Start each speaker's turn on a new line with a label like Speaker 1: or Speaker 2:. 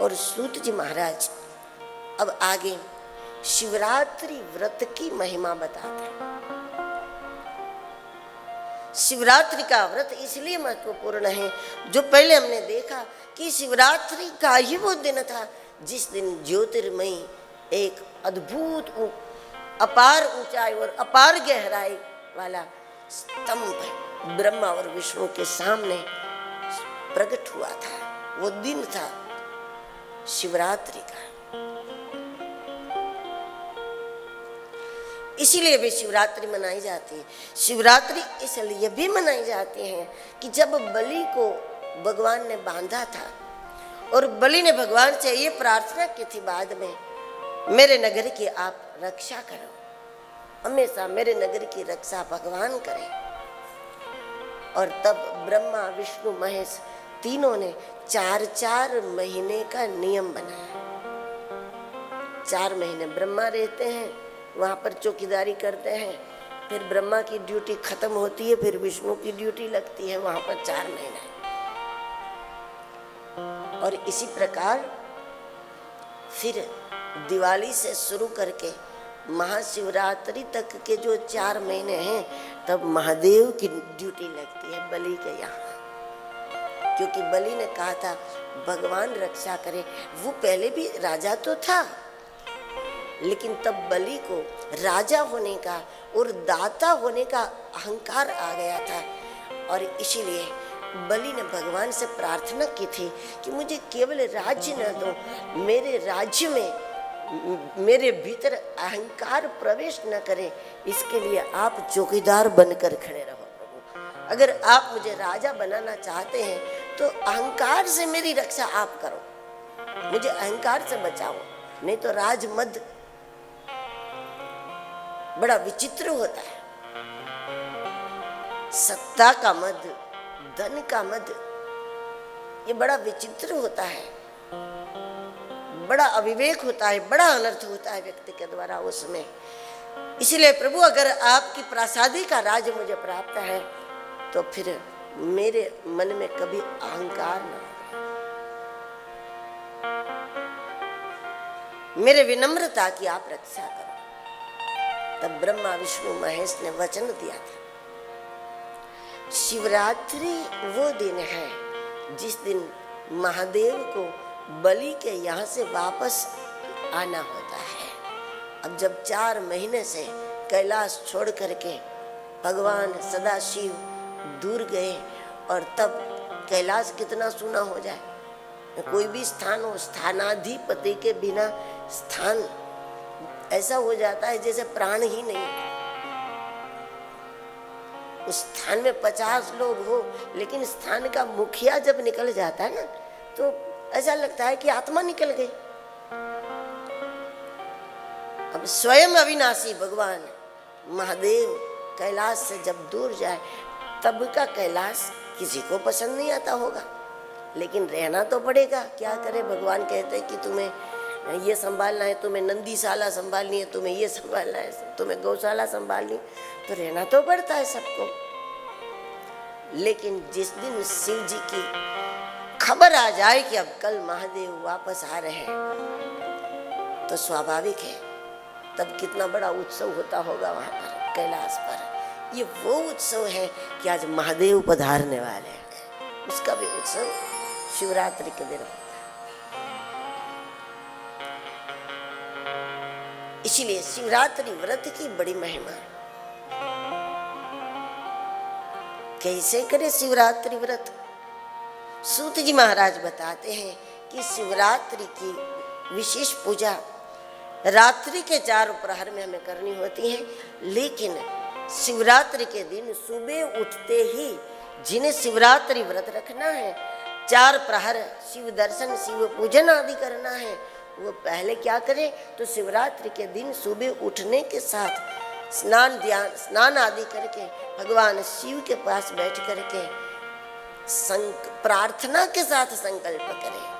Speaker 1: और सूत जी महाराज अब आगे शिवरात्रि व्रत की महिमा बताते हैं। शिवरात्रि का व्रत इसलिए महत्वपूर्ण है, जो पहले हमने देखा कि शिवरात्रि का ही वो दिन था जिस दिन ज्योतिर्मयी एक अद्भुत अपार ऊंचाई और अपार गहराई वाला स्तंभ ब्रह्मा और विष्णु के सामने प्रकट हुआ था। वो दिन था शिवरात्रि का। इसीलिए भी शिवरात्रि मनाई जाती है। शिवरात्रि इसलिए भी मनाई जाती है कि जब बलि को भगवान ने बांधा था और बलि ने भगवान से ये प्रार्थना की थी बाद में, मेरे नगर की आप रक्षा करो, हमेशा मेरे नगर की रक्षा भगवान करें। और तब ब्रह्मा विष्णु महेश तीनों ने 4-4 महीने का नियम बनाया। 4 महीने ब्रह्मा रहते हैं, वहां पर चौकीदारी करते हैं, फिर ब्रह्मा की ड्यूटी खत्म होती है, फिर विष्णु की ड्यूटी लगती है वहां पर 4 महीने। और इसी प्रकार फिर दिवाली से शुरू करके महाशिवरात्रि तक के जो 4 महीने हैं, तब महादेव की ड्यूटी लगती है बलि के यहाँ, क्योंकि बलि ने कहा था भगवान रक्षा करे। वो पहले भी राजा तो था, लेकिन तब बलि को राजा होने का और दाता होने का अहंकार आ गया था, और इसीलिए बलि ने भगवान से प्रार्थना की थी कि मुझे केवल राज्य न दो, मेरे राज्य में मेरे भीतर अहंकार प्रवेश न करे, इसके लिए आप चौकीदार बनकर खड़े रहो प्रभु। अगर आप मुझे राजा बनाना चाहते हैं तो अहंकार से मेरी रक्षा आप करो, मुझे अहंकार से बचाओ, नहीं तो राज मद बड़ा विचित्र होता है। सत्ता का मद, धन का मद, ये बड़ा विचित्र होता है, बड़ा अविवेक होता है, बड़ा अनर्थ होता है व्यक्ति के द्वारा उसमें। इसलिए प्रभु अगर आपकी प्रासादी का राज मुझे प्राप्त है तो फिर मेरे मन में कभी अहंकार न हो, मेरे विनम्रता की आप रक्षा करो। तब ब्रह्मा विष्णु महेश ने वचन दिया था। शिवरात्रि वो दिन है जिस दिन महादेव को बलि के यहाँ से वापस आना होता है। अब जब 4 महीने से कैलाश छोड़ करके भगवान सदाशिव दूर गए, और तब कैलाश कितना सूना हो जाए, कोई भी स्थान हो, स्थानाधिपति के बिना स्थान ऐसा हो जाता है जैसे प्राण ही नहीं। उस स्थान में 50 लोग हो, लेकिन स्थान का मुखिया जब निकल जाता है ना, तो ऐसा लगता है कि आत्मा निकल गई। अब स्वयं अविनाशी भगवान महादेव कैलाश से जब दूर जाए, तब का कैलाश किसी को पसंद नहीं आता होगा, लेकिन रहना तो पड़ेगा। क्या करे, भगवान कहते हैं कि तुम्हें ये संभालना है, तुम्हें नंदीशाला संभालनी है, तुम्हें ये संभालना है, तुम्हें गौशाला संभालनी, तो रहना तो पड़ता है सबको। लेकिन जिस दिन शिव जी की खबर आ जाए कि अब कल महादेव वापस आ रहे हैं, तो स्वाभाविक है तब कितना बड़ा उत्सव होता होगा वहां पर कैलाश पर। ये वो उत्सव है कि आज महादेव पधारने वाले हैं, उसका भी उत्सव शिवरात्रि के दिन होता है। इसीलिए शिवरात्रि व्रत की बड़ी महिमा। कैसे करे शिवरात्रि व्रत? सूत जी महाराज बताते हैं कि शिवरात्रि की विशेष पूजा रात्रि के 4 प्रहर में हमें करनी होती है, लेकिन शिवरात्रि के दिन सुबह उठते ही जिन्हें शिवरात्रि व्रत रखना है, 4 प्रहर शिव दर्शन शिव पूजन आदि करना है, वो पहले क्या करें तो शिवरात्रि के दिन सुबह उठने के साथ स्नान आदि करके भगवान शिव के पास बैठ करके प्रार्थना के साथ संकल्प करें